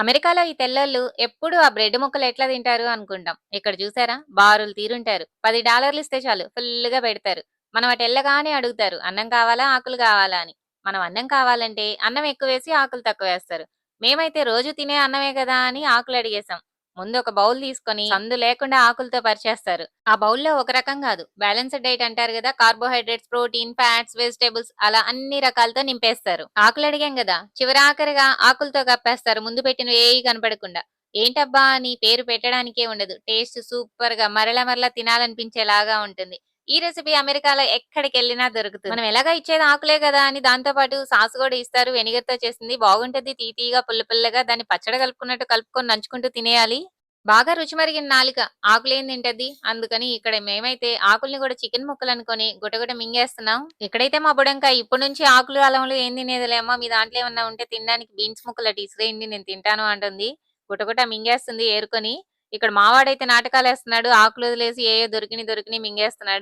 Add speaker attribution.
Speaker 1: అమెరికాలో ఈ తెల్లోళ్ళు ఎప్పుడు ఆ బ్రెడ్ ముక్కలు ఎట్లా తింటారు అనుకుంటాం. ఇక్కడ చూసారా బారులు తీరుంటారు. $10 ఇస్తే చాలు ఫుల్‌గా పెడతారు. మనం అటెళ్ళగానే అడుగుతారు. అన్నం కావాలా? ఆకులు కావాలా అని. మనం అన్నం కావాలంటే అన్నం ఎక్కువేసి ఆకులు తక్కువేస్తారు. మేమైతే రోజు తినే అన్నమే కదా అని ఆకులు అడిగేసాం. ముందు ఒక బౌల్ తీసుకొని సందు లేకుండా ఆకులతో పరిచేస్తారు. ఆ బౌల్‌లో ఒక రకం కాదు. బ్యాలెన్స్‌డ్ డైట్ అంటారు కదా! కార్బోహైడ్రేట్స్, ప్రోటీన్, ఫ్యాట్స్, వెజిటబుల్స్ అలా అన్ని రకాలతో నింపేస్తారు. ఆకులు అడిగాం గదా! చివరాఖరిగా ఆకులతో కప్పేస్తారు. ముందు పెట్టినవి ఏయి కనపడకుండా. ఏంటబ్బా అని పేరు పెట్టడానికే ఉండదు. టేస్ట్ సూపర్‌గా మరల మరల తినాలనిపించేలాగా ఉంటుంది. ఈ రెసిపీ అమెరికాలో ఎక్కడికెళ్ళినా దొరుకుతుంది. మనం ఎలాగా ఇచ్చేది ఆకులే గదా అని దాంతో పాటు సాస్ గూడా ఇస్తారు. వెనిగర్‌తో చేసింది బాగుంటది. తీయగా, పుల్ల పుల్లగా దాన్ని పచ్చడి కలుపుకున్నట్టు కలుపుకొని నంచుకుంటూ తినేయాలి. బాగా రుచి మరిగిన నాలుక ఆకులేం తింటది? అందుకని ఇక్కడ మేమైతే ఆకుల్ని గూడా చికెన్ ముక్కలనుకోని గుటగుట మింగేస్తున్నాం. ఇక్కడైతే మా బుడంకాయ ఇప్పటి నుంచి ఆకులు, అలములు ఏం తినేదిలే అమ్మ. మీ దాంట్లో ఏమన్నా ఉంటే తినడానికి బీన్స్ ముక్కలు అటు ఇసిరేయండి నేను తింటాను అంటుంది. గుటగుట మింగేస్తుంది ఏరుకొని. ఇక్కడ మావాడైతే నాటకాలేస్తున్నాడు. ఆకులు వదిలేసి ఏయో దొరికినయి దొరికినయి మింగేస్తున్నాడు.